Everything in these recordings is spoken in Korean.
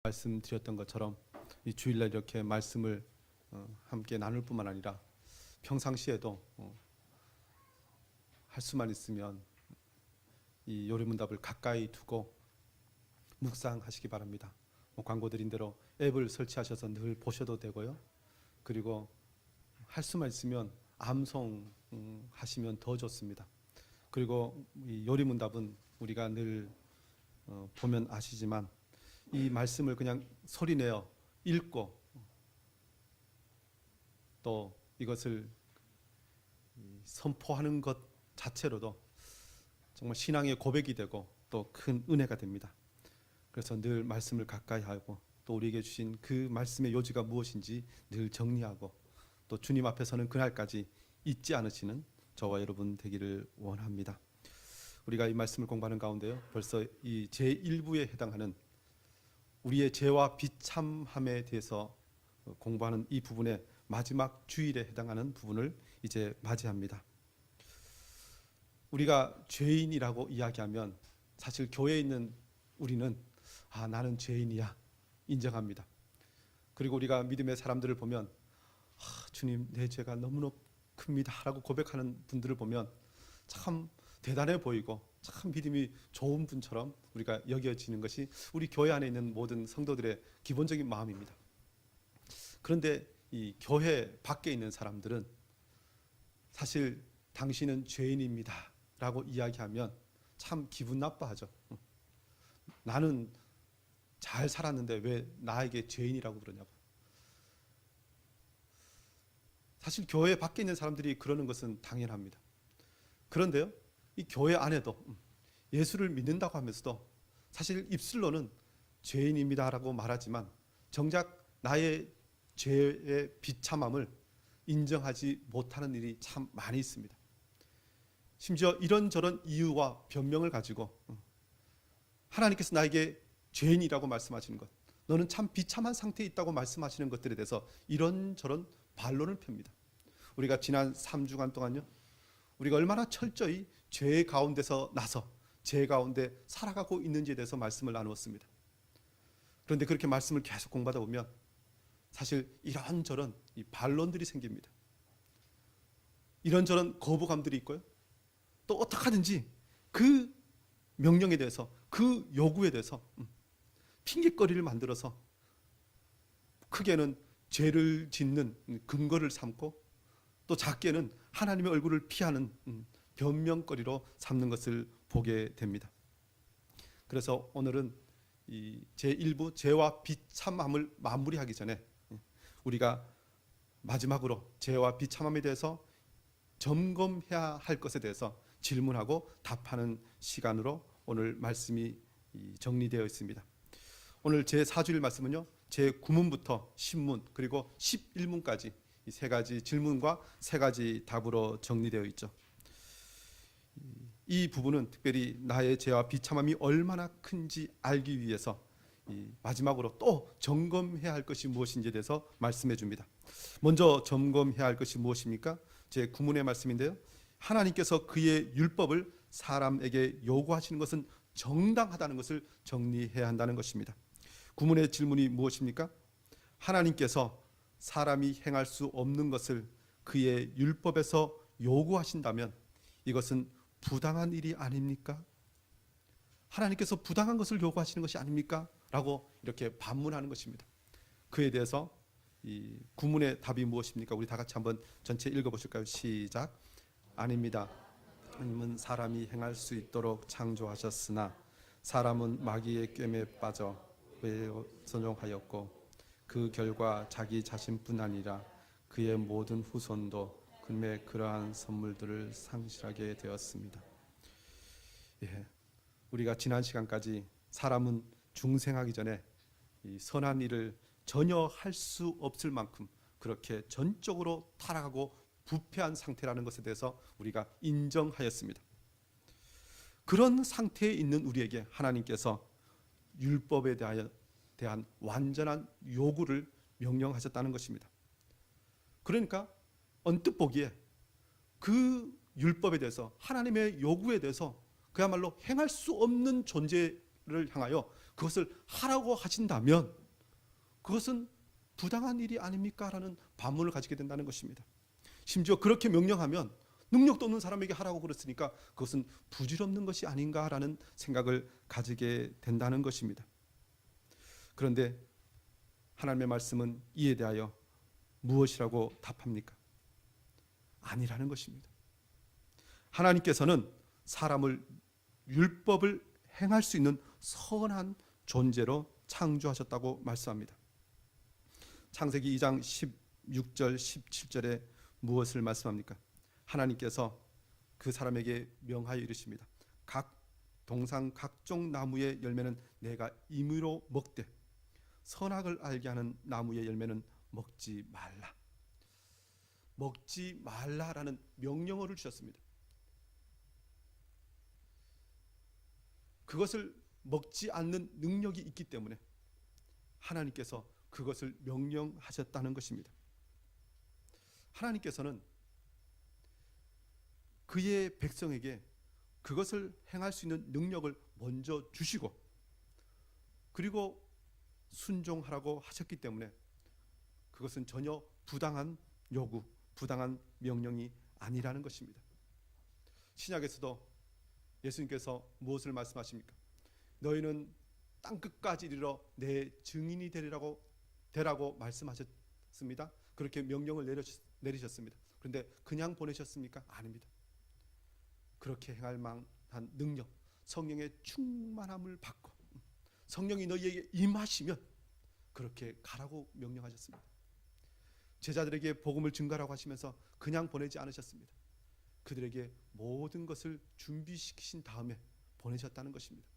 말씀드렸던 것처럼 이 주일날 이렇게 말씀을 함께 나눌 뿐만 아니라 평상시에도 할 수만 있으면 이 요리문답을 가까이 두고 묵상하시기 바랍니다. 광고 드린 대로 앱을 설치하셔서 늘 보셔도 되고요. 그리고 할 수만 있으면 암송하시면 더 좋습니다. 그리고 이 요리문답은 우리가 늘 보면 아시지만 이 말씀을 그냥 소리내어 읽고 또 이것을 선포하는 것 자체로도 정말 신앙의 고백이 되고 또 큰 은혜가 됩니다. 그래서 늘 말씀을 가까이 하고 또 우리에게 주신 그 말씀의 요지가 무엇인지 늘 정리하고 또 주님 앞에 서는 그날까지 잊지 않으시는 저와 여러분 되기를 원합니다. 우리가 이 말씀을 공부하는 가운데요, 벌써 이 제1부에 해당하는 우리의 죄와 비참함에 대해서 공부하는 이 부분의 마지막 주일에 해당하는 부분을 이제 맞이합니다. 우리가 죄인이라고 이야기하면 사실 교회에 있는 우리는 나는 죄인이야 인정합니다. 그리고 우리가 믿음의 사람들을 보면 주님 내 죄가 너무나 큽니다 라고 고백하는 분들을 보면 참 대단해 보이고 참 믿음이 좋은 분처럼 우리가 여겨지는 것이 우리 교회 안에 있는 모든 성도들의 기본적인 마음입니다. 그런데 이 교회 밖에 있는 사람들은 사실 당신은 죄인입니다 라고 이야기하면 참 기분 나빠하죠. 나는 잘 살았는데 왜 나에게 죄인이라고 그러냐고. 사실 교회 밖에 있는 사람들이 그러는 것은 당연합니다. 그런데요, 이 교회 안에도 예수를 믿는다고 하면서도 사실 입술로는 죄인입니다라고 말하지만 정작 나의 죄의 비참함을 인정하지 못하는 일이 참 많이 있습니다. 심지어 이런저런 이유와 변명을 가지고 하나님께서 나에게 죄인이라고 말씀하시는 것, 너는 참 비참한 상태에 있다고 말씀하시는 것들에 대해서 이런저런 반론을 펴니다. 우리가 지난 3주간 동안요, 우리가 얼마나 철저히 죄 가운데서 나서 죄 가운데 살아가고 있는지에 대해서 말씀을 나누었습니다. 그런데 그렇게 말씀을 계속 공부하다 보면 사실 이런저런 이 반론들이 생깁니다. 이런저런 거부감들이 있고요, 또 어떡하든지 그 명령에 대해서 그 요구에 대해서 핑계거리를 만들어서 크게는 죄를 짓는 근거를 삼고 또 작게는 하나님의 얼굴을 피하는 변명거리로 삼는 것을 보게 됩니다. 그래서 오늘은 이 제1부 죄와 비참함을 마무리하기 전에 우리가 마지막으로 죄와 비참함에 대해서 점검해야 할 것에 대해서 질문하고 답하는 시간으로 오늘 말씀이 정리되어 있습니다. 오늘 제4주일 말씀은요, 제9문부터 10문 그리고 11문까지 이 세 가지 질문과 세 가지 답으로 정리되어 있죠. 이 부분은 특별히 나의 죄와 비참함이 얼마나 큰지 알기 위해서 마지막으로 또 점검해야 할 것이 무엇인지에 대해서 말씀해 줍니다. 먼저 점검해야 할 것이 무엇입니까? 제9문의 말씀인데요, 하나님께서 그의 율법을 사람에게 요구하시는 것은 정당하다는 것을 정리해야 한다는 것입니다. 9문의 질문이 무엇입니까? 하나님께서 사람이 행할 수 없는 것을 그의 율법에서 요구하신다면 이것은 부당한 일이 아닙니까? 하나님께서 부당한 것을 요구하시는 것이 아닙니까? 라고 이렇게 반문하는 것입니다. 그에 대해서 이 9문의 답이 무엇입니까? 우리 다 같이 한번 전체 읽어보실까요? 시작. 아닙니다. 하나님은 사람이 행할 수 있도록 창조하셨으나 사람은 마귀의 꿰매에 빠져 불순종하였고 그 결과 자기 자신뿐 아니라 그의 모든 후손도 금의 그러한 선물들을 상실하게 되었습니다. 우리가 지난 시간까지 사람은 중생하기 전에 이 선한 일을 전혀 할 수 없을 만큼 그렇게 전적으로 타락하고 부패한 상태라는 것에 대해서 우리가 인정하였습니다. 그런 상태에 있는 우리에게 하나님께서 율법에 대한 완전한 요구를 명령하셨다는 것입니다. 그러니까 언뜻 보기에 그 율법에 대해서, 하나님의 요구에 대해서 그야말로 행할 수 없는 존재를 향하여 그것을 하라고 하신다면 그것은 부당한 일이 아닙니까? 라는 반문을 가지게 된다는 것입니다. 심지어 그렇게 명령하면 능력도 없는 사람에게 하라고 그랬으니까 그것은 부질없는 것이 아닌가라는 생각을 가지게 된다는 것입니다. 그런데 하나님의 말씀은 이에 대하여 무엇이라고 답합니까? 아니라는 것입니다. 하나님께서는 사람을 율법을 행할 수 있는 선한 존재로 창조하셨다고 말씀합니다. 창세기 2장 16절 17절에 무엇을 말씀합니까? 하나님께서 그 사람에게 명하여 이르십니다. 각 동산 각종 나무의 열매는 내가 임의로 먹되 선악을 알게 하는 나무의 열매는 먹지 말라. 먹지 말라라는 명령어를 주셨습니다. 그것을 먹지 않는 능력이 있기 때문에 하나님께서 그것을 명령하셨다는 것입니다. 하나님께서는 그의 백성에게 그것을 행할 수 있는 능력을 먼저 주시고 그리고 순종하라고 하셨기 때문에 그것은 전혀 부당한 요구, 부당한 명령이 아니라는 것입니다. 신약에서도 예수님께서 무엇을 말씀하십니까? 너희는 땅끝까지 이르러 내 증인이 되라고 말씀하셨습니다. 그렇게 명령을 내리셨습니다. 그런데 그냥 보내셨습니까? 아닙니다. 그렇게 행할 만한 능력, 성령의 충만함을 받고 성령이 너희에게 임하시면 그렇게 가라고 명령하셨습니다. 제자들에게 복음을 증거하라고 하시면서 그냥 보내지 않으셨습니다. 그들에게 모든 것을 준비시키신 다음에 보내셨다는 것입니다.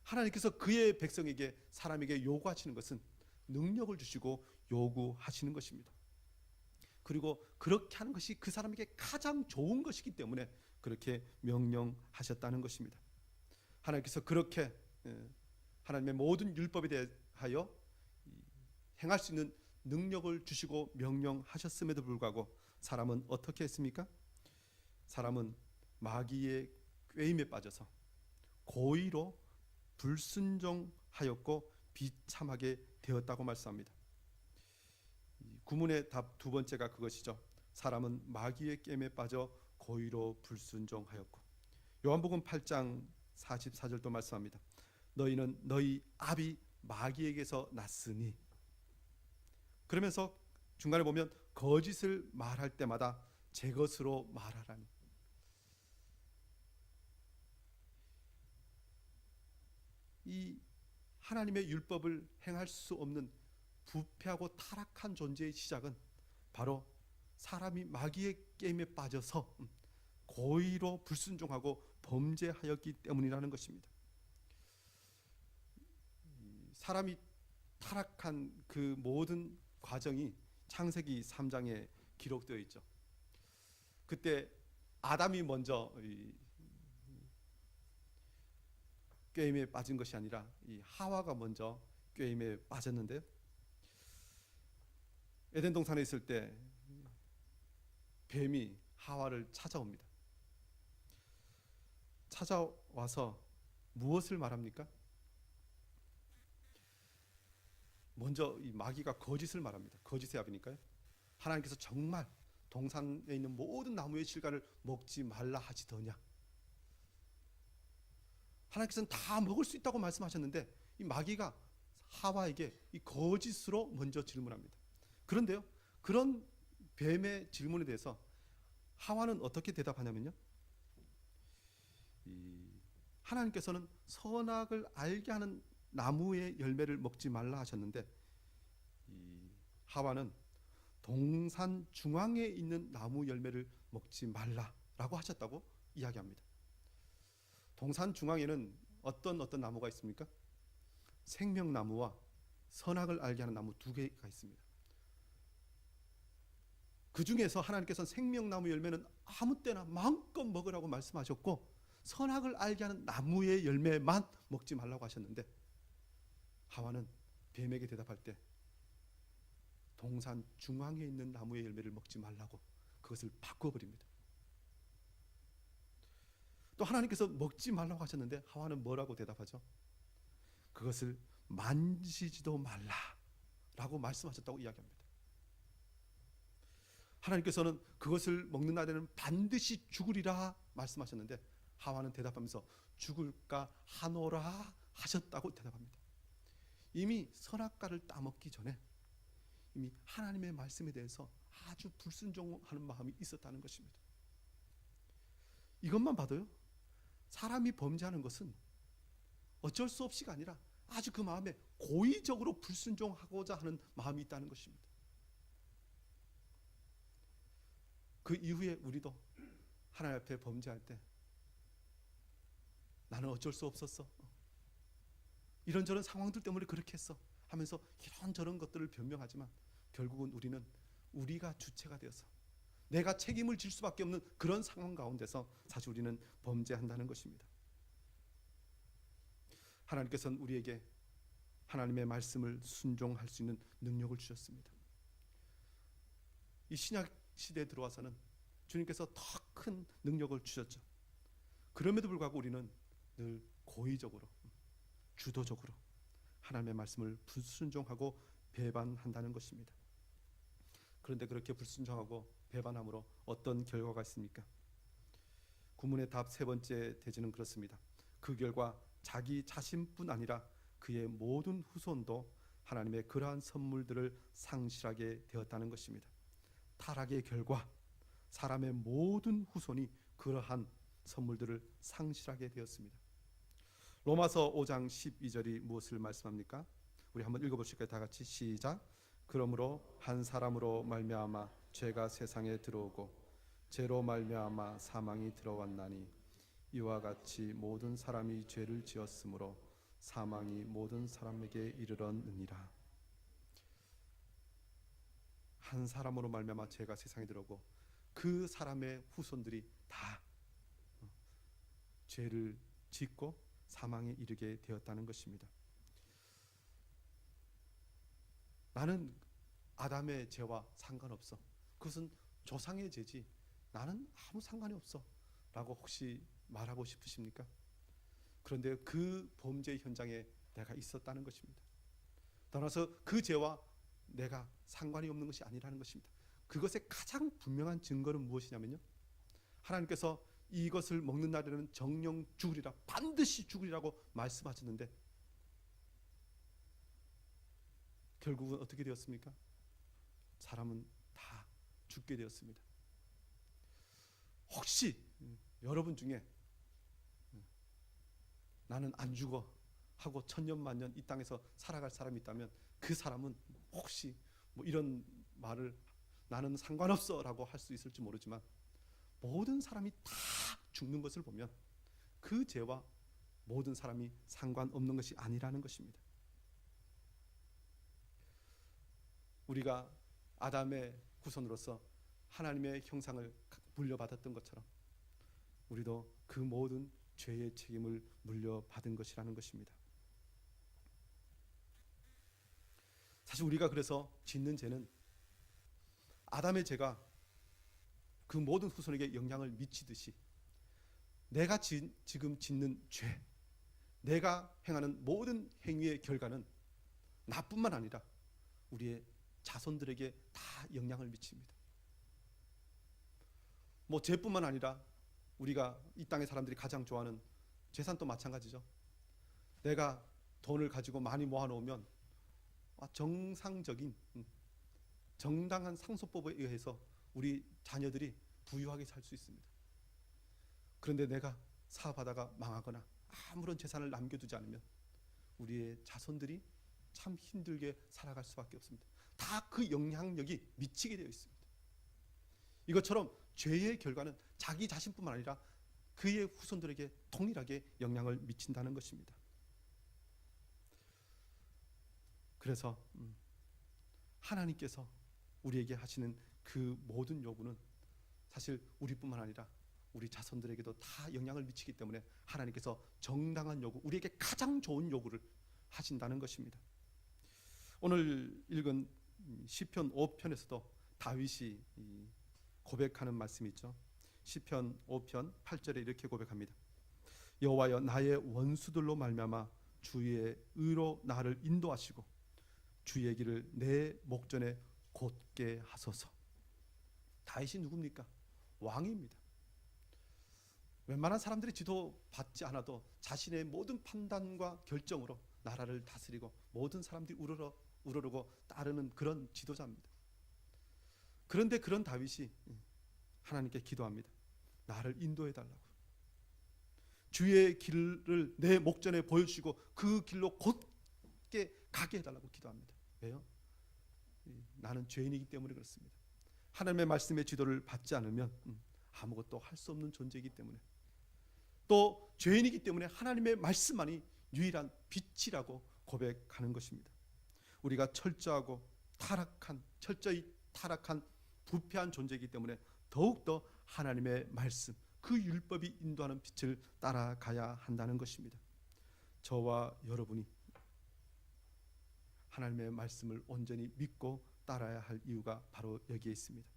하나님께서 그의 백성에게 사람에게 요구하시는 것은 능력을 주시고 요구하시는 것입니다. 그리고 그렇게 하는 것이 그 사람에게 가장 좋은 것이기 때문에 그렇게 명령하셨다는 것입니다. 하나님께서 그렇게 하나님의 모든 율법에 대하여 행할 수 있는 능력을 주시고 명령하셨음에도 불구하고 사람은 어떻게 했습니까? 사람은 마귀의 꾀임에 빠져서 고의로 불순종하였고 비참하게 되었다고 말씀합니다. 구문의 답 두 번째가 그것이죠. 사람은 마귀의 꾀임에 빠져 고의로 불순종하였고, 요한복음 8장 44절도 말씀합니다. 너희는 너희 아비 마귀에게서 났으니. 그러면서 중간에 보면 거짓을 말할 때마다 제 것으로 말하라니. 이 하나님의 율법을 행할 수 없는 부패하고 타락한 존재의 시작은 바로 사람이 마귀의 게임에 빠져서 고의로 불순종하고 범죄하였기 때문이라는 것입니다. 사람이 타락한 그 모든 과정이 창세기 3장에 기록되어 있죠. 그때 아담이 먼저 꾀임에 빠진 것이 아니라 이 하와가 먼저 꾀임에 빠졌는데요. 에덴 동산에 있을 때 뱀이 하와를 찾아옵니다. 찾아와서 무엇을 말합니까? 먼저 이 마귀가 거짓을 말합니다. 거짓의 아비니까요. 하나님께서 정말 동산에 있는 모든 나무의 실과를 먹지 말라 하시더냐. 하나님께서는 다 먹을 수 있다고 말씀하셨는데 이 마귀가 하와에게 이 거짓으로 먼저 질문합니다. 그런데요, 그런 뱀의 질문에 대해서 하와는 어떻게 대답하냐면요, 하나님께서는 선악을 알게 하는 나무의 열매를 먹지 말라 하셨는데 하와는 동산 중앙에 있는 나무 열매를 먹지 말라라고 하셨다고 이야기합니다. 동산 중앙에는 어떤 나무가 있습니까? 생명나무와 선악을 알게 하는 나무 두 개가 있습니다. 그 중에서 하나님께서는 생명나무 열매는 아무 때나 마음껏 먹으라고 말씀하셨고 선악을 알게 하는 나무의 열매만 먹지 말라고 하셨는데 하와는 뱀에게 대답할 때 동산 중앙에 있는 나무의 열매를 먹지 말라고 그것을 바꿔버립니다. 또 하나님께서 먹지 말라고 하셨는데 하와는 뭐라고 대답하죠? 그것을 만지지도 말라라고 말씀하셨다고 이야기합니다. 하나님께서는 그것을 먹는 날에는 반드시 죽으리라 말씀하셨는데 하와는 대답하면서 죽을까 하노라 하셨다고 대답합니다. 이미 선악과를 따먹기 전에 이미 하나님의 말씀에 대해서 아주 불순종하는 마음이 있었다는 것입니다. 이것만 봐도요, 사람이 범죄하는 것은 어쩔 수 없이가 아니라 아주 그 마음에 고의적으로 불순종하고자 하는 마음이 있다는 것입니다. 그 이후에 우리도 하나님 앞에 범죄할 때 나는 어쩔 수 없었어, 이런저런 상황들 때문에 그렇게 했어 하면서 이런저런 것들을 변명하지만 결국은 우리는 우리가 주체가 되어서 내가 책임을 질 수밖에 없는 그런 상황 가운데서 사실 우리는 범죄한다는 것입니다. 하나님께서는 우리에게 하나님의 말씀을 순종할 수 있는 능력을 주셨습니다. 이 신약 시대에 들어와서는 주님께서 더 큰 능력을 주셨죠. 그럼에도 불구하고 우리는 늘 고의적으로, 주도적으로 하나님의 말씀을 불순종하고 배반한다는 것입니다. 그런데 그렇게 불순종하고 배반함으로 어떤 결과가 있습니까? 구문의 답 세 번째 대지는 그렇습니다. 그 결과 자기 자신뿐 아니라 그의 모든 후손도 하나님의 그러한 선물들을 상실하게 되었다는 것입니다. 타락의 결과 사람의 모든 후손이 그러한 선물들을 상실하게 되었습니다. 로마서 5장 12절이 무엇을 말씀합니까? 우리 한번 읽어보실까요? 다 같이 시작. 그러므로 한 사람으로 말미암아 죄가 세상에 들어오고 죄로 말미암아 사망이 들어왔나니 이와 같이 모든 사람이 죄를 지었으므로 사망이 모든 사람에게 이르렀느니라. 한 사람으로 말미암아 죄가 세상에 들어오고 그 사람의 후손들이 다 죄를 짓고 사망에 이르게 되었다는 것입니다. 나는 아담의 죄와 상관없어, 그것은 조상의 죄지, 나는 아무 상관이 없어 라고 혹시 말하고 싶으십니까? 그런데 그 범죄 현장에 내가 있었다는 것입니다. 따라서 그 죄와 내가 상관이 없는 것이 아니라는 것입니다. 그것의 가장 분명한 증거는 무엇이냐면요, 하나님께서 이것을 먹는 날에는 정령 죽으리라, 반드시 죽으리라고 말씀하셨는데 결국은 어떻게 되었습니까? 사람은 다 죽게 되었습니다. 혹시 여러분 중에 나는 안 죽어 하고 천년만년 이 땅에서 살아갈 사람이 있다면 그 사람은 혹시 뭐 이런 말을 나는 상관없어 라고 할 수 있을지 모르지만 모든 사람이 다 죽는 것을 보면 그 죄와 모든 사람이 상관없는 것이 아니라는 것입니다. 우리가 아담의 후손으로서 하나님의 형상을 물려받았던 것처럼 우리도 그 모든 죄의 책임을 물려받은 것이라는 것입니다. 사실 우리가 그래서 짓는 죄는 아담의 죄가 그 모든 후손에게 영향을 미치듯이 내가 지금 짓는 죄, 내가 행하는 모든 행위의 결과는 나뿐만 아니라 우리의 자손들에게 다 영향을 미칩니다. 뭐 죄뿐만 아니라 우리가 이 땅의 사람들이 가장 좋아하는 재산도 마찬가지죠. 내가 돈을 가지고 많이 모아놓으면 정상적인 정당한 상속법에 의해서 우리 자녀들이 부유하게 살 수 있습니다. 그런데 내가 사업하다가 망하거나 아무런 재산을 남겨두지 않으면 우리의 자손들이 참 힘들게 살아갈 수밖에 없습니다. 다 그 영향력이 미치게 되어 있습니다. 이것처럼 죄의 결과는 자기 자신뿐만 아니라 그의 후손들에게 동일하게 영향을 미친다는 것입니다. 그래서 하나님께서 우리에게 하시는 그 모든 요구는 사실 우리뿐만 아니라 우리 자손들에게도 다 영향을 미치기 때문에 하나님께서 정당한 요구, 우리에게 가장 좋은 요구를 하신다는 것입니다. 오늘 읽은 시편 5편에서도 다윗이 고백하는 말씀이 있죠. 시편 5편 8절에 이렇게 고백합니다. 여호와여, 나의 원수들로 말미암아 주의 의로 나를 인도하시고 주의 길을 내 목전에 곧게 하소서. 다윗이 누굽니까? 왕입니다. 웬만한 사람들이 지도받지 않아도 자신의 모든 판단과 결정으로 나라를 다스리고 모든 사람들이 우러르고 따르는 그런 지도자입니다. 그런데 그런 다윗이 하나님께 기도합니다. 나를 인도해 달라고. 주의 길을 내 목전에 보여주시고 그 길로 곧게 가게 해달라고 기도합니다. 왜요? 나는 죄인이기 때문에 그렇습니다. 하나님의 말씀의 지도를 받지 않으면 아무것도 할 수 없는 존재이기 때문에, 또 죄인이기 때문에 하나님의 말씀만이 유일한 빛이라고 고백하는 것입니다. 우리가 철저히 타락한 부패한 존재이기 때문에 더욱더 하나님의 말씀, 그 율법이 인도하는 빛을 따라가야 한다는 것입니다. 저와 여러분이 하나님의 말씀을 온전히 믿고 따라야 할 이유가 바로 여기에 있습니다.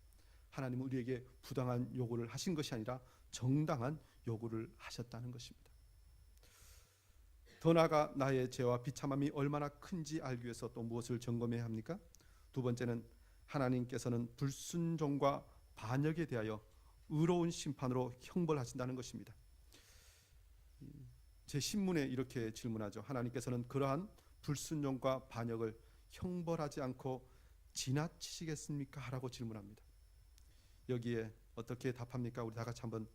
하나님은 우리에게 부당한 요구를 하신 것이 아니라 정당한 요구를 하셨다는 것입니다. 더 나아가 나의 죄와 비참함이 얼마나 큰지 알기 위해서 또 무엇을 점검해야 합니까? 두 번째는 하나님께서는 불순종과 반역에 대하여 의로운 심판으로 형벌하신다는 것입니다. 제 신문에 이렇게 질문하죠. 하나님께서는 그러한 불순종과 반역을 형벌하지 않고 지나치시겠습니까? 라고 질문합니다. 여기에 어떻게 답합니까? 우리 다 같이 한번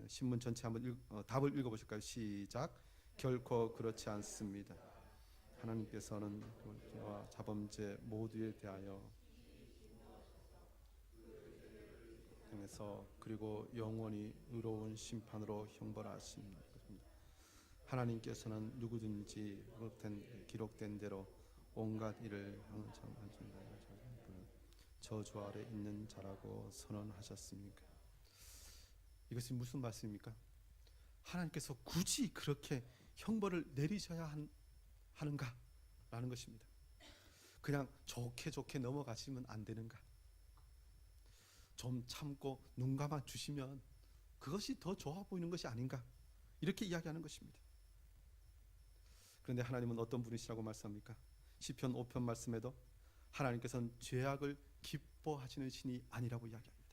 신문 전체 한번 답을 읽어보실까요? 시작. 결코 그렇지 않습니다. 하나님께서는 불의와 자범죄 모두에 대하여 행해서 그리고 영원히 의로운 심판으로 형벌하십니다. 하나님께서는 누구든지 기록된 대로 온갖 일을 저주 아래 있는 자라고 선언하셨습니까? 이것이 무슨 말씀입니까? 하나님께서 굳이 그렇게 형벌을 내리셔야 하는가? 라는 것입니다. 그냥 좋게 넘어가시면 안 되는가? 좀 참고 눈 감아 주시면 그것이 더 좋아 보이는 것이 아닌가? 이렇게 이야기하는 것입니다. 그런데 하나님은 어떤 분이시라고 말씀합니까? 시편 5편 말씀에도 하나님께서는 죄악을 기뻐하시는 신이 아니라고 이야기합니다.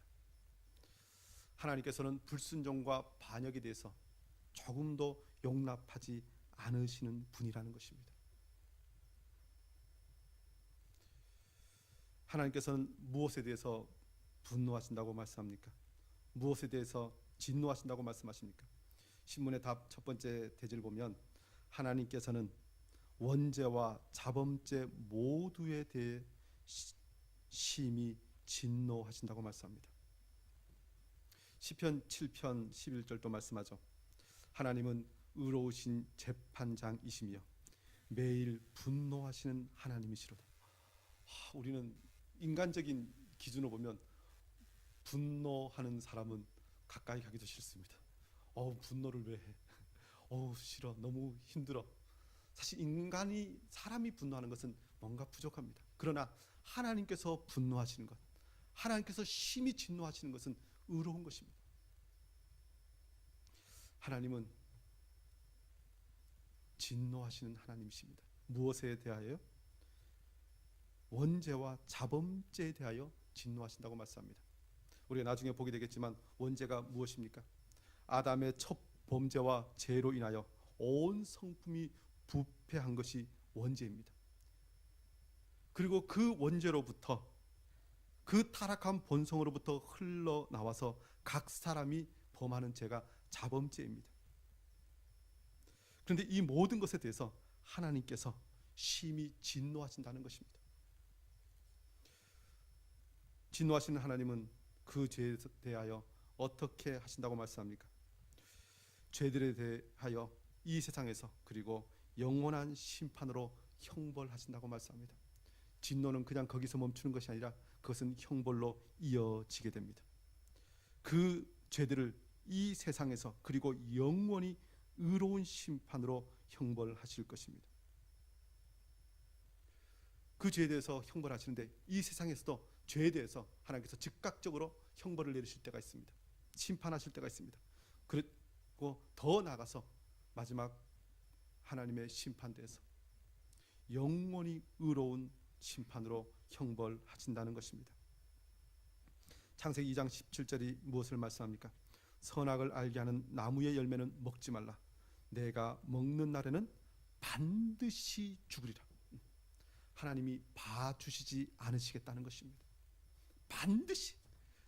하나님께서는 불순종과 반역에 대해서 조금도 용납하지 않으시는 분이라는 것입니다. 하나님께서는 무엇에 대해서 분노하신다고 말씀합니까? 무엇에 대해서 진노하신다고 말씀하십니까? 신문의 답 첫 번째 대지를 보면 하나님께서는 원죄와 자범죄 모두에 대해 심히 진노하신다고 말씀합니다. 시편 7편 11절도 말씀하죠. 하나님은 의로우신 재판장이시며 매일 분노하시는 하나님이시로다. 우리는 인간적인 기준으로 보면 분노하는 사람은 가까이 가기도 싫습니다. 분노를 왜 해? 싫어. 너무 힘들어. 사실 사람이 분노하는 것은 뭔가 부족합니다. 그러나 하나님께서 분노하시는 것, 하나님께서 심히 진노하시는 것은 의로운 것입니다. 하나님은 진노하시는 하나님이십니다. 무엇에 대하여? 원죄와 자범죄에 대하여 진노하신다고 말씀합니다. 우리가 나중에 보게 되겠지만 원죄가 무엇입니까? 아담의 첫 범죄와 죄로 인하여 온 성품이 부패한 것이 원죄입니다. 그리고 그 원죄로부터, 그 타락한 본성으로부터 흘러나와서 각 사람이 범하는 죄가 자범죄입니다. 그런데 이 모든 것에 대해서 하나님께서 심히 진노하신다는 것입니다. 진노하시는 하나님은 그 죄에 대하여 어떻게 하신다고 말씀합니까? 죄들에 대하여 이 세상에서 그리고 영원한 심판으로 형벌하신다고 말씀합니다. 진노는 그냥 거기서 멈추는 것이 아니라 그것은 형벌로 이어지게 됩니다. 그 죄들을 이 세상에서 그리고 영원히 의로운 심판으로 형벌하실 것입니다. 그 죄에 대해서 형벌하시는데 이 세상에서도 죄에 대해서 하나님께서 즉각적으로 형벌을 내리실 때가 있습니다. 심판하실 때가 있습니다. 그리고 더 나아가서 마지막 하나님의 심판대에서 영원히 의로운 심판으로 형벌하신다는 것입니다. 창세기 2장 17절이 무엇을 말씀합니까? 선악을 알게 하는 나무의 열매는 먹지 말라. 내가 먹는 날에는 반드시 죽으리라. 하나님이 봐주시지 않으시겠다는 것입니다. 반드시.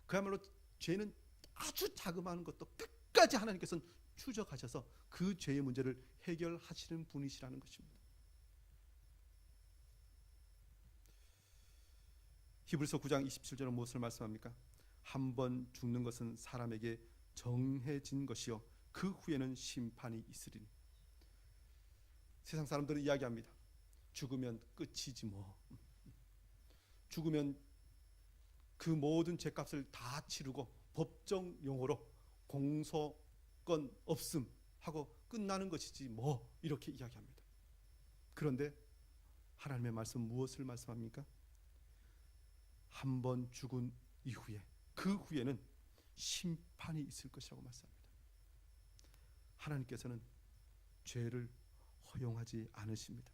그야말로 죄는 아주 자그마한 것도 끝까지 하나님께서는 추적하셔서 그 죄의 문제를 해결하시는 분이시라는 것입니다. 히브리서 9장 27절은 무엇을 말씀합니까? 한 번 죽는 것은 사람에게 정해진 것이요 그 후에는 심판이 있으리니. 세상 사람들은 이야기합니다. 죽으면 끝이지 뭐. 죽으면 그 모든 죄값을 다 치르고 법정 용어로 공소권 없음 하고 끝나는 것이지 뭐, 이렇게 이야기합니다. 그런데 하나님의 말씀 무엇을 말씀합니까? 한 번 죽은 이후에 그 후에는 심판이 있을 것이라고 말씀합니다. 하나님께서는 죄를 허용하지 않으십니다.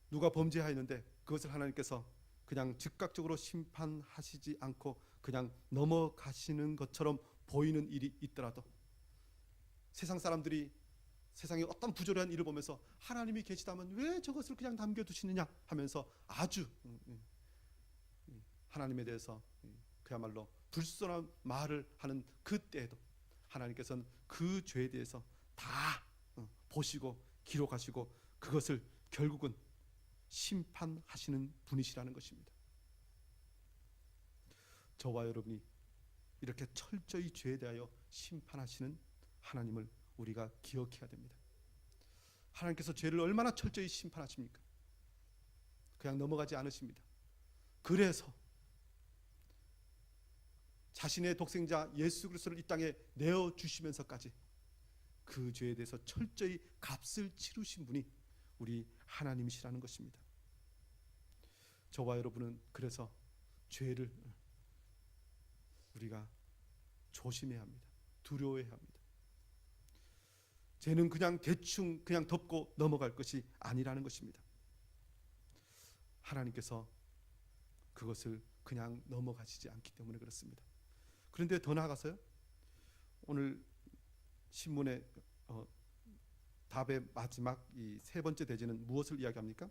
누가 범죄하였는데 그것을 하나님께서 그냥 즉각적으로 심판하시지 않고 그냥 넘어가시는 것처럼 보이는 일이 있더라도 세상 사람들이 세상에 어떤 부조리한 일을 보면서 하나님이 계시다면 왜 저것을 그냥 남겨두시느냐 하면서 아주 하나님에 대해서 그야말로 불순한 말을 하는 그때에도 하나님께서는 그 죄에 대해서 다 보시고 기록하시고 그것을 결국은 심판하시는 분이시라는 것입니다. 저와 여러분이 이렇게 철저히 죄에 대하여 심판하시는 하나님을 우리가 기억해야 됩니다. 하나님께서 죄를 얼마나 철저히 심판하십니까? 그냥 넘어가지 않으십니다. 그래서 자신의 독생자 예수 그리스도를 이 땅에 내어주시면서까지 그 죄에 대해서 철저히 값을 치르신 분이 우리 하나님이시라는 것입니다. 저와 여러분은 그래서 죄를 우리가 조심해야 합니다. 두려워해야 합니다. 죄는 그냥 대충 그냥 덮고 넘어갈 것이 아니라는 것입니다. 하나님께서 그것을 그냥 넘어가시지 않기 때문에 그렇습니다. 그런데 더 나아가서요, 오늘 신문의 답의 마지막 이 세 번째 대지는 무엇을 이야기합니까?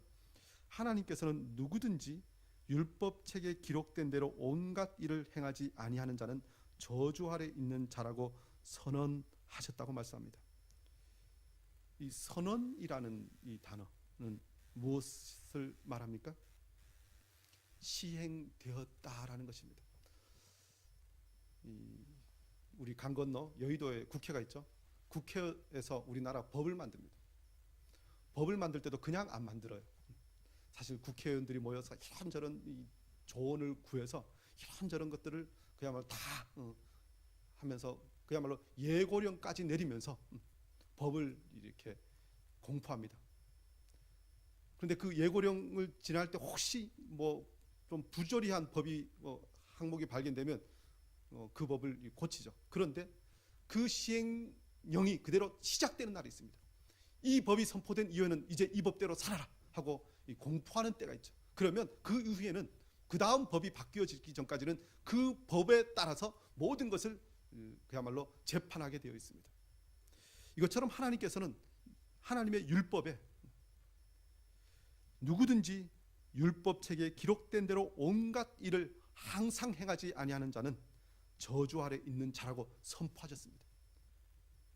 하나님께서는 누구든지 율법책에 기록된 대로 온갖 일을 행하지 아니하는 자는 저주 아래 있는 자라고 선언하셨다고 말씀합니다. 이 선언이라는 이 단어는 무엇을 말합니까? 시행되었다라는 것입니다. 우리 강 건너 여의도에 국회가 있죠. 국회에서 우리나라 법을 만듭니다. 법을 만들 때도 그냥 안 만들어요. 사실 국회의원들이 모여서 이런저런 조언을 구해서 이런저런 것들을 그야말로 다 하면서 그야말로 예고령까지 내리면서 법을 이렇게 공포합니다. 그런데 그 예고령을 지날 때 혹시 뭐 좀 부조리한 법이 항목이 발견되면 그 법을 고치죠. 그런데 그 시행령이 그대로 시작되는 날이 있습니다. 이 법이 선포된 이후에는 이제 이 법대로 살아라 하고 공포하는 때가 있죠. 그러면 그 이후에는 그 다음 법이 바뀌어지기 전까지는 그 법에 따라서 모든 것을 그야말로 재판하게 되어 있습니다. 이것처럼 하나님께서는 하나님의 율법에 누구든지 율법책에 기록된 대로 온갖 일을 항상 행하지 아니하는 자는 저주 아래 있는 자라고 선포하셨습니다.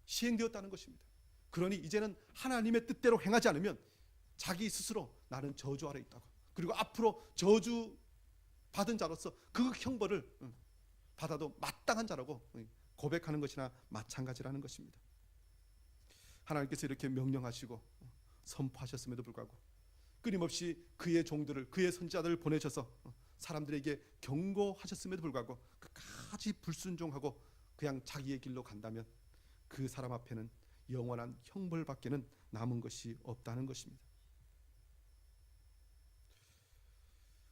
시행되었다는 것입니다. 그러니 이제는 하나님의 뜻대로 행하지 않으면 자기 스스로 나는 저주 아래 있다고, 그리고 앞으로 저주 받은 자로서 그 형벌을 받아도 마땅한 자라고 고백하는 것이나 마찬가지라는 것입니다. 하나님께서 이렇게 명령하시고 선포하셨음에도 불구하고 끊임없이 그의 종들을, 그의 선지자들을 보내셔서 사람들에게 경고하셨음에도 불구하고 끝까지 불순종하고 그냥 자기의 길로 간다면 그 사람 앞에는 영원한 형벌밖에는 남은 것이 없다는 것입니다.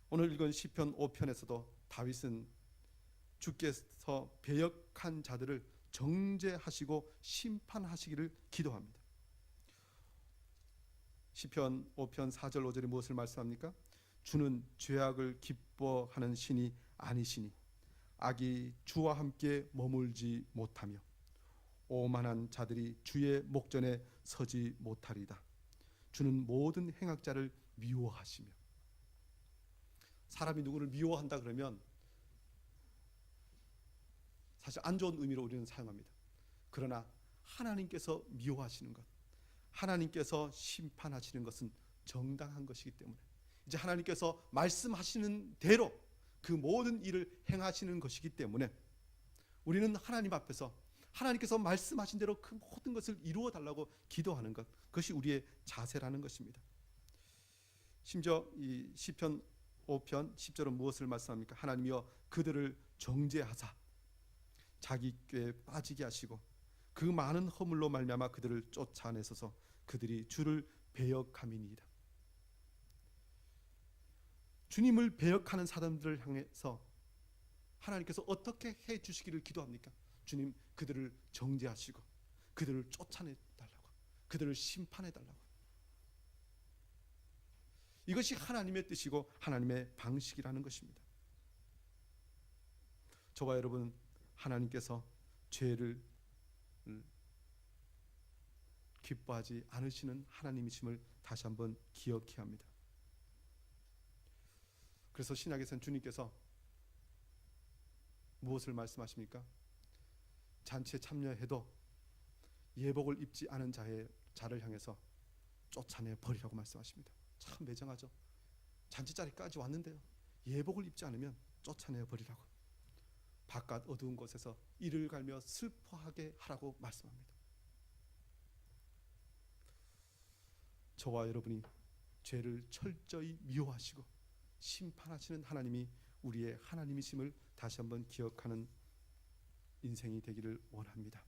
오늘 읽은 시편 5편에서도 다윗은 주께서 배역한 자들을 정죄하시고 심판하시기를 기도합니다. 시편 5편 4절 5절에 무엇을 말씀합니까? 주는 죄악을 기뻐하는 신이 아니시니 악이 주와 함께 머물지 못하며 오만한 자들이 주의 목전에 서지 못하리다. 주는 모든 행악자를 미워하시며. 사람이 누구를 미워한다 그러면 사실 안 좋은 의미로 우리는 사용합니다. 그러나 하나님께서 미워하시는 것, 하나님께서 심판하시는 것은 정당한 것이기 때문에 이제 하나님께서 말씀하시는 대로 그 모든 일을 행하시는 것이기 때문에 우리는 하나님 앞에서 하나님께서 말씀하신 대로 그 모든 것을 이루어 달라고 기도하는 것, 그것이 우리의 자세라는 것입니다. 심지어 이 시편 5편 10절은 무엇을 말씀합니까? 하나님이여 그들을 정죄하사 자기 꾀에 빠지게 하시고 그 많은 허물로 말미암아 그들을 쫓아내소서. 그들이 주를 배역함이니이다. 주님을 배역하는 사람들을 향해서 하나님께서 어떻게 해 주시기를 기도합니까? 주님 그들을 정죄하시고 그들을 쫓아내 달라고, 그들을 심판해 달라고. 이것이 하나님의 뜻이고 하나님의 방식이라는 것입니다. 저와 여러분, 하나님께서 죄를 기뻐하지 않으시는 하나님이심을 다시 한번 기억해야 합니다. 그래서 신약에서는 주님께서 무엇을 말씀하십니까? 잔치에 참여해도 예복을 입지 않은 자를 향해서 쫓아내 버리라고 말씀하십니다. 참 매정하죠. 잔치 자리까지 왔는데요, 예복을 입지 않으면 쫓아내 버리라고, 바깥 어두운 곳에서 이를 갈며 슬퍼하게 하라고 말씀합니다. 저와 여러분이 죄를 철저히 미워하시고 심판하시는 하나님이 우리의 하나님이심을 다시 한번 기억하는 인생이 되기를 원합니다.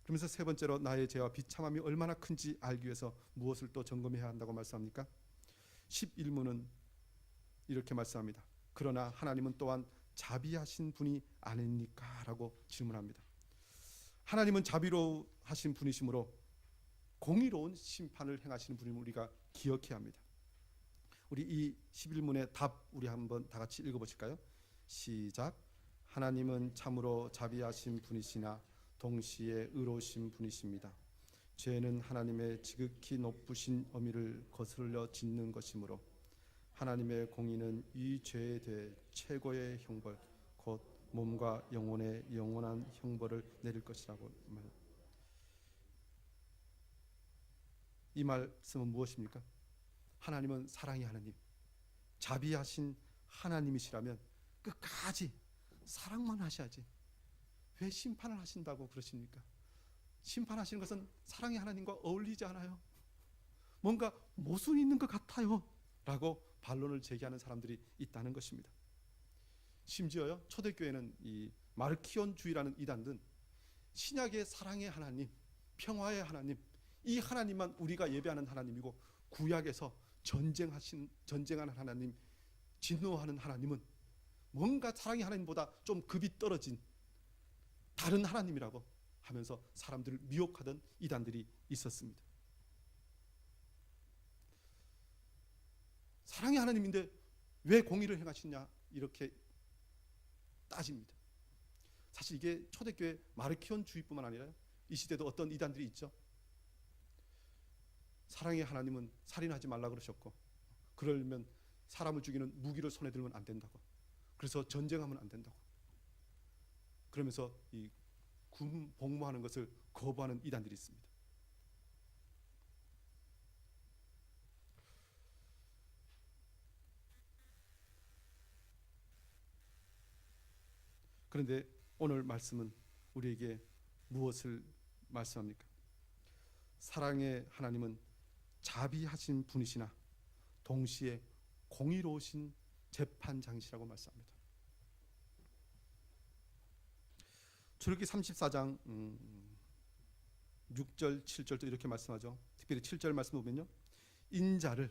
그러면서 세 번째로 나의 죄와 비참함이 얼마나 큰지 알기 위해서 무엇을 또 점검해야 한다고 말씀합니까? 11문은 이렇게 말씀합니다. 그러나 하나님은 또한 자비하신 분이 아닙니까? 라고 질문합니다. 하나님은 자비로우하신 분이시므로 공의로운 심판을 행하시는 분임을 우리가 기억해야 합니다. 우리 이 11문의 답 우리 한번 다 같이 읽어보실까요? 시작. 하나님은 참으로 자비하신 분이시나 동시에 의로우신 분이십니다. 죄는 하나님의 지극히 높으신 어미를 거슬러 짓는 것이므로 하나님의 공의는 이 죄에 대해 최고의 형벌, 곧 몸과 영혼의 영원한 형벌을 내릴 것이라고 말합니다. 이 말씀은 무엇입니까? 하나님은 사랑의 하나님, 자비하신 하나님이시라면 끝까지 사랑만 하셔야지 왜 심판을 하신다고 그러십니까? 심판하시는 것은 사랑의 하나님과 어울리지 않아요. 뭔가 모순이 있는 것 같아요 라고 반론을 제기하는 사람들이 있다는 것입니다. 심지어요, 초대교회는 이 마르키온주의라는 이단은 신약의 사랑의 하나님, 평화의 하나님, 이 하나님만 우리가 예배하는 하나님이고 구약에서 전쟁하는 하나님, 진노하는 하나님은 뭔가 사랑의 하나님보다 좀 급이 떨어진 다른 하나님이라고 하면서 사람들을 미혹하던 이단들이 있었습니다. 사랑의 하나님인데 왜 공의를 행하시냐 이렇게 따집니다. 사실 이게 초대교회 마르키온주의뿐만 아니라 이 시대도 어떤 이단들이 있죠. 사랑의 하나님은 살인하지 말라 그러셨고, 그러면 사람을 죽이는 무기를 손에 들면 안 된다고, 그래서 전쟁하면 안 된다고, 그러면서 이 군 복무하는 것을 거부하는 이단들이 있습니다. 그런데 오늘 말씀은 우리에게 무엇을 말씀합니까? 사랑의 하나님은 자비하신 분이시나 동시에 공의로우신 재판장이시라고 말씀합니다. 출애굽기 34장 6절 7절도 이렇게 말씀하죠. 특별히 7절 말씀 보면요, 인자를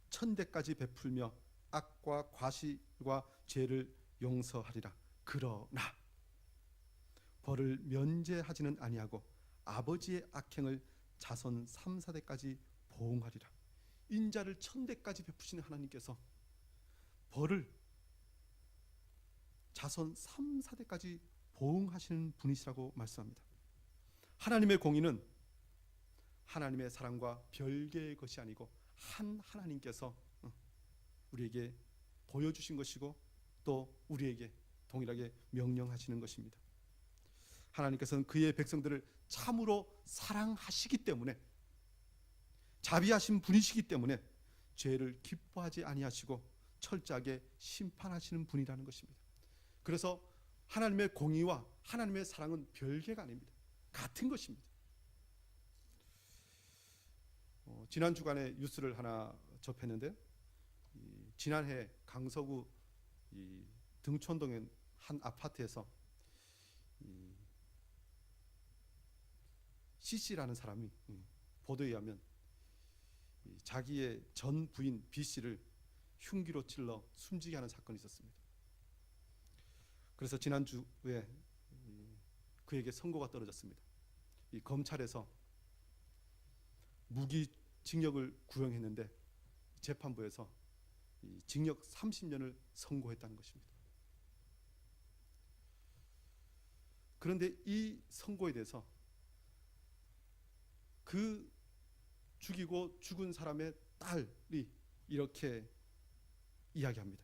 천대까지 베풀며 악과 과실과 죄를 용서하리라. 그러나 벌을 면제하지는 아니하고 아버지의 악행을 자손 3, 4대까지 보응하리라. 인자를 1000대까지 베푸시는 하나님께서 벌을 자손 3, 4대까지 보응하시는 분이시라고 말씀합니다. 하나님의 공의는 하나님의 사랑과 별개의 것이 아니고 한 하나님께서 우리에게 보여주신 것이고 또 우리에게 동일하게 명령하시는 것입니다. 하나님께서는 그의 백성들을 참으로 사랑하시기 때문에, 자비하신 분이시기 때문에 죄를 기뻐하지 아니하시고 철저하게 심판하시는 분이라는 것입니다. 그래서 하나님의 공의와 하나님의 사랑은 별개가 아닙니다. 같은 것입니다. 지난 주간에 뉴스를 하나 접했는데, 지난해 강서구 등촌동의 한 아파트에서 C씨라는 사람이 보도에 의하면 자기의 전 부인 B씨를 흉기로 찔러 숨지게 하는 사건이 있었습니다. 그래서 지난주에 그에게 선고가 떨어졌습니다. 이 검찰에서 무기징역을 구형했는데 재판부에서 징역 30년을 선고했다는 것입니다. 그런데 이 선고에 대해서 그 죽이고 죽은 사람의 딸이 이렇게 이야기합니다.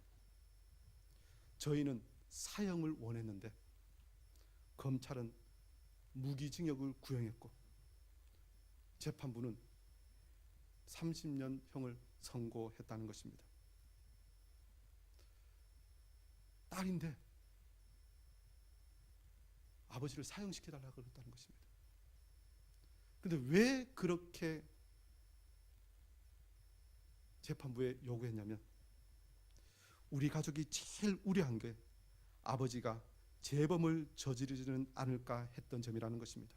저희는 사형을 원했는데 검찰은 무기징역을 구형했고 재판부는 30년형을 선고했다는 것입니다. 딸인데 아버지를 사형시켜달라고 그랬다는 것입니다. 그런데 왜 그렇게 재판부에 요구했냐면, 우리 가족이 제일 우려한 게 아버지가 재범을 저지르지는 않을까 했던 점이라는 것입니다.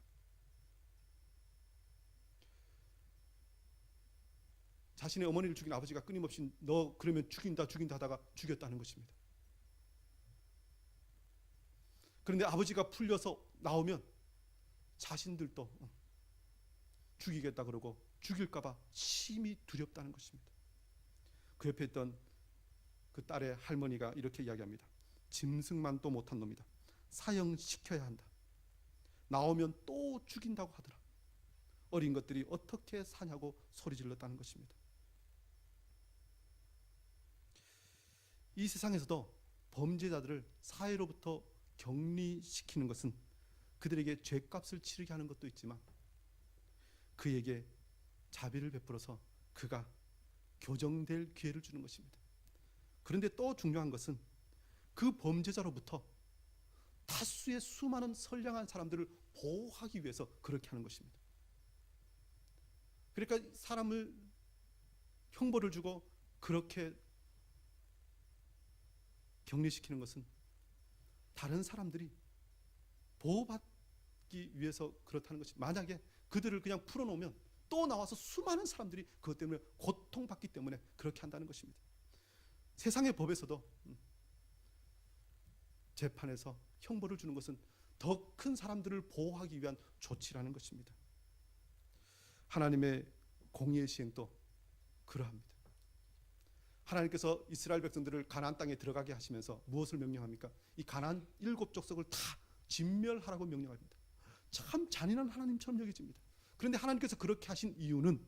자신의 어머니를 죽인 아버지가 끊임없이 너 그러면 죽인다 하다가 죽였다는 것입니다. 그런데 아버지가 풀려서 나오면 자신들도 죽이겠다 그러고 죽일까 봐 심히 두렵다는 것입니다. 그 옆에 있던 그 딸의 할머니가 이렇게 이야기합니다. 짐승만도 못한 놈이다. 사형시켜야 한다. 나오면 또 죽인다고 하더라. 어린 것들이 어떻게 사냐고 소리 질렀다는 것입니다. 이 세상에서도 범죄자들을 사회로부터 격리시키는 것은 그들에게 죄값을 치르게 하는 것도 있지만 그에게 자비를 베풀어서 그가 교정될 기회를 주는 것입니다. 그런데 또 중요한 것은 그 범죄자로부터 다수의 수많은 선량한 사람들을 보호하기 위해서 그렇게 하는 것입니다. 그러니까 사람을 형벌을 주고 그렇게 격리시키는 것은 다른 사람들이 보호받기 위해서 그렇다는 것이, 만약에 그들을 그냥 풀어놓으면 또 나와서 수많은 사람들이 그것 때문에 고통받기 때문에 그렇게 한다는 것입니다. 세상의 법에서도 재판에서 형벌을 주는 것은 더 큰 사람들을 보호하기 위한 조치라는 것입니다. 하나님의 공의의 시행도 그러합니다. 하나님께서 이스라엘 백성들을 가나안 땅에 들어가게 하시면서 무엇을 명령합니까? 이 가나안 7족속을 다 진멸하라고 명령합니다. 참 잔인한 하나님처럼 여겨집니다. 그런데 하나님께서 그렇게 하신 이유는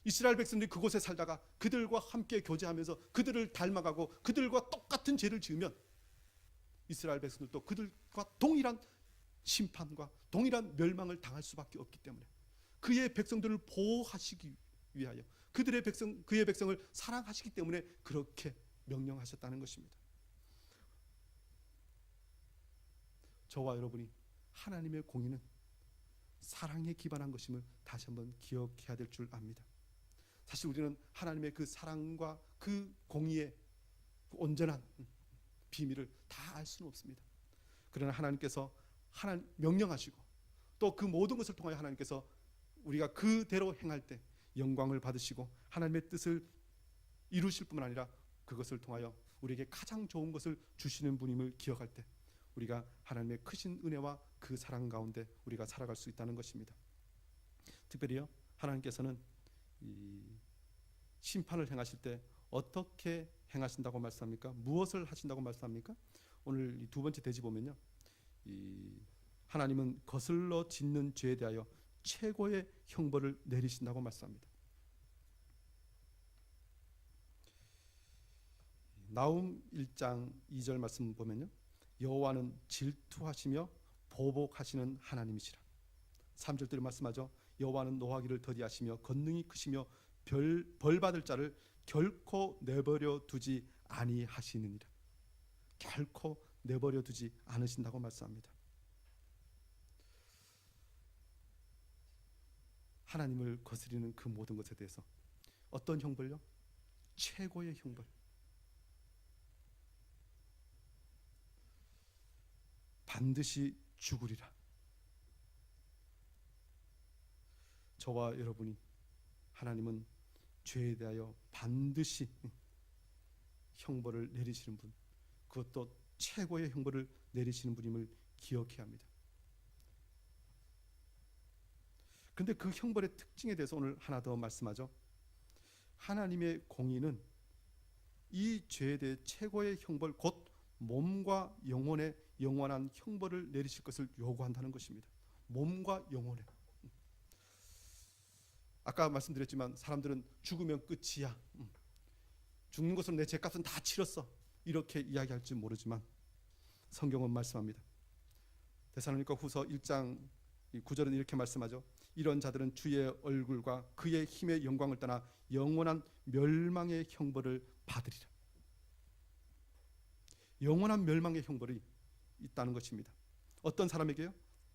이스라엘 백성들이 그곳에 살다가 그들과 함께 교제하면서 그들을 닮아가고 그들과 똑같은 죄를 지으면 이스라엘 백성들도 그들과 동일한 심판과 동일한 멸망을 당할 수밖에 없기 때문에 그의 백성들을 보호하시기 위하여 그의 백성을 사랑하시기 때문에 그렇게 명령하셨다는 것입니다. 저와 여러분이 하나님의 공의는 사랑에 기반한 것임을 다시 한번 기억해야 될 줄 압니다. 사실 우리는 하나님의 그 사랑과 그 공의의 그 온전한 비밀을 다 알 수는 없습니다. 그러나 하나님께서 명령하시고 또 그 모든 것을 통하여 하나님께서 우리가 그대로 행할 때 영광을 받으시고 하나님의 뜻을 이루실 뿐만 아니라 그것을 통하여 우리에게 가장 좋은 것을 주시는 분임을 기억할 때 우리가 하나님의 크신 은혜와 그 사랑 가운데 우리가 살아갈 수 있다는 것입니다. 특별히요, 하나님께서는 이 심판을 행하실 때 어떻게 행하신다고 말씀합니까? 무엇을 하신다고 말씀합니까? 오늘 이 두 번째 대지 보면요, 이 하나님은 거슬러 짓는 죄에 대하여 최고의 형벌을 내리신다고 말씀합니다. 나훔 1장 2절 말씀 보면요, 여호와는 질투하시며 보복하시는 하나님이시라. 3절대로 말씀하죠. 여호와는 노하기를 더디하시며 권능이 크시며 벌 받을 자를 결코 내버려 두지 아니하시느니라. 결코 내버려 두지 않으신다고 말씀합니다. 하나님을 거스리는 그 모든 것에 대해서 어떤 형벌요? 최고의 형벌. 반드시 죽으리라. 저와 여러분이 하나님은 죄에 대하여 반드시 형벌을 내리시는 분, 그것도 최고의 형벌을 내리시는 분임을 기억해야 합니다. 그런데 그 형벌의 특징에 대해서 오늘 하나 더 말씀하죠. 하나님의 공의는 이 죄에 대해 최고의 형벌, 곧 몸과 영혼에 영원한 형벌을 내리실 것을 요구한다는 것입니다. 몸과 영혼에. 아까 말씀드렸지만 사람들은 죽으면 끝이야, 죽는 것으로 내 죄값은 다 치렀어, 이렇게 이야기할지 모르지만 성경은 말씀합니다. 데살로니가 후서 1장 9절은 이렇게 말씀하죠. 이런 자들은 주의 얼굴과 그의 힘의 영광을 떠나 영원한 멸망의 형벌을 받으리라. 영원한 멸망의 형벌이 있다는 것입니다. 어떤 사람에게요?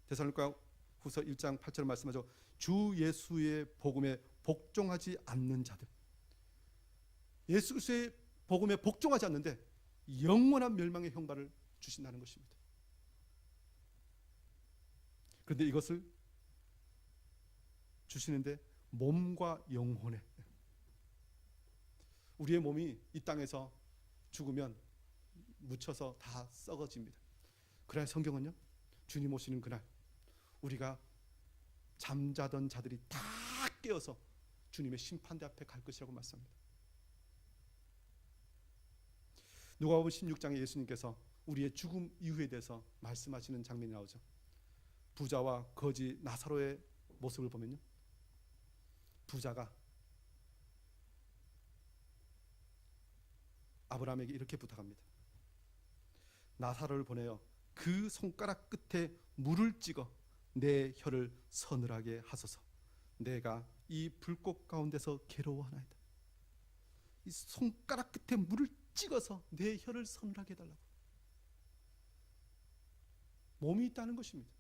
데살로니가 후서 1장 8절 말씀하죠. 주 예수의 복음에 복종하지 않는 자들, 예수 그리스도의 복음에 복종하지 않는데 영원한 멸망의 형벌을 주신다는 것입니다. 그런데 이것을 주시는데 몸과 영혼에, 우리의 몸이 이 땅에서 죽으면 묻혀서 다 썩어집니다. 그러나 성경은요, 주님 오시는 그날 우리가 잠자던 자들이 다 깨어서 주님의 심판대 앞에 갈 것이라고 말씀합니다. 누가복음 16장에 예수님께서 우리의 죽음 이후에 대해서 말씀하시는 장면이 나오죠. 부자와 거지 나사로의 모습을 보면요, 부자가 아브라함에게 이렇게 부탁합니다. 나사로를 보내어 그 손가락 끝에 물을 찍어 내 혀를 서늘하게 하소서. 내가 이 불꽃 가운데서 괴로워하나이다. 이 손가락 끝에 물을 찍어서 내 혀를 서늘하게 해달라고. 몸이 있다는 것입니다.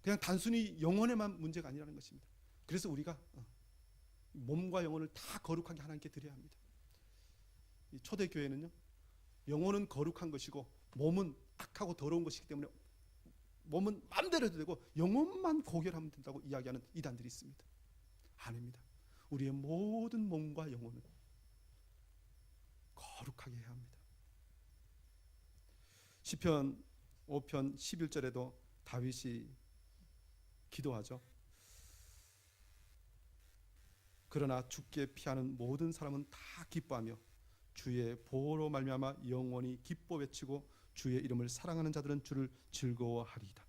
그냥 단순히 영혼에만 문제가 아니라는 것입니다. 그래서 우리가 몸과 영혼을 다 거룩하게 하나님께 드려야 합니다. 이 초대교회는요, 영혼은 거룩한 것이고 몸은 악하고 더러운 것이기 때문에 몸은 마음대로 해도 되고 영혼만 고결하면 된다고 이야기하는 이단들이 있습니다. 아닙니다. 우리의 모든 몸과 영혼은 거룩하게 해야 합니다. 시편 5편 11절에도 다윗이 기도하죠. 그러나 죽게 피하는 모든 사람은 다 기뻐하며 주의 보호로 말미암아 영원히 기뻐 외치고 주의 이름을 사랑하는 자들은 주를 즐거워하리이다.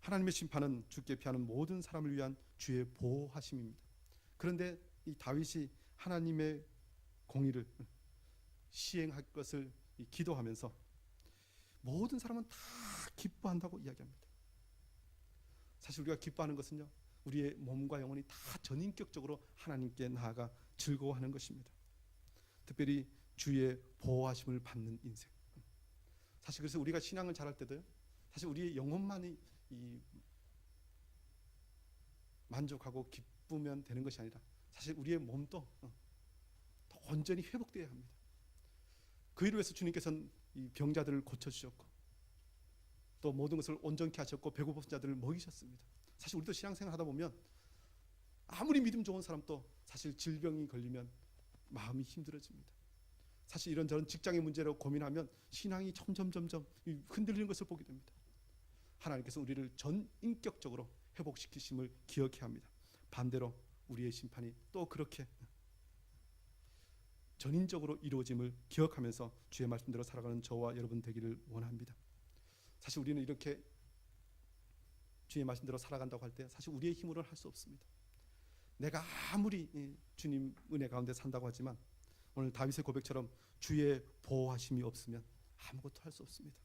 하나님의 심판은 죽게 피하는 모든 사람을 위한 주의 보호하심입니다. 그런데 이 다윗이 하나님의 공의를 시행할 것을 기도하면서 모든 사람은 다 기뻐한다고 이야기합니다. 사실 우리가 기뻐하는 것은요, 우리의 몸과 영혼이 다 전인격적으로 하나님께 나아가 즐거워하는 것입니다. 특별히 주의 보호하심을 받는 인생. 사실 그래서 우리가 신앙을 잘할 때도요, 사실 우리의 영혼만이 만족하고 기쁘면 되는 것이 아니라 사실 우리의 몸도 더 온전히 회복되어야 합니다. 그 일을 위해서 주님께서는 이 병자들을 고쳐주셨고 또 모든 것을 온전케 하셨고 배고픈 자들을 먹이셨습니다. 사실 우리도 신앙생활 하다 보면 아무리 믿음 좋은 사람도 사실 질병이 걸리면 마음이 힘들어집니다. 사실 이런저런 직장의 문제로 고민하면 신앙이 점점 흔들리는 것을 보게 됩니다. 하나님께서 우리를 전인격적으로 회복시키심을 기억해야 합니다. 반대로 우리의 심판이 또 그렇게 전인적으로 이루어짐을 기억하면서 주의 말씀대로 살아가는 저와 여러분 되기를 원합니다. 사실 우리는 이렇게 주의 말씀대로 살아간다고 할 때 사실 우리의 힘으로는 할 수 없습니다. 내가 아무리 주님 은혜 가운데 산다고 하지만 오늘 다윗의 고백처럼 주의 보호하심이 없으면 아무것도 할 수 없습니다.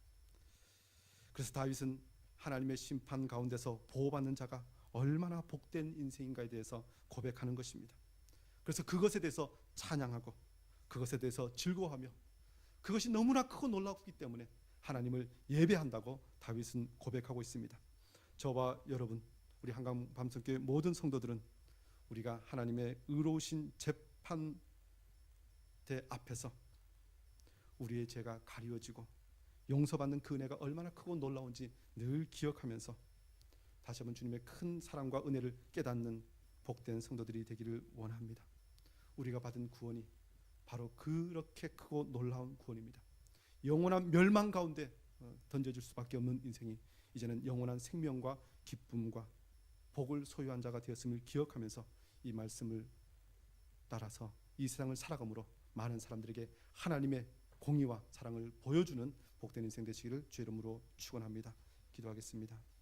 그래서 다윗은 하나님의 심판 가운데서 보호받는 자가 얼마나 복된 인생인가에 대해서 고백하는 것입니다. 그래서 그것에 대해서 찬양하고 그것에 대해서 즐거워하며 그것이 너무나 크고 놀랍기 때문에 하나님을 예배한다고 다윗은 고백하고 있습니다. 저와 여러분, 우리 한강 밤성교회 모든 성도들은 우리가 하나님의 의로우신 재판대 앞에서 우리의 죄가 가리워지고 용서받는 그 은혜가 얼마나 크고 놀라운지 늘 기억하면서 다시 한번 주님의 큰 사랑과 은혜를 깨닫는 복된 성도들이 되기를 원합니다. 우리가 받은 구원이 바로 그렇게 크고 놀라운 구원입니다. 영원한 멸망 가운데 던져질 수밖에 없는 인생이 이제는 영원한 생명과 기쁨과 복을 소유한 자가 되었음을 기억하면서 이 말씀을 따라서 이 세상을 살아감으로 많은 사람들에게 하나님의 공의와 사랑을 보여주는 복된 인생 되시기를 주의 이름으로 축원합니다. 기도하겠습니다.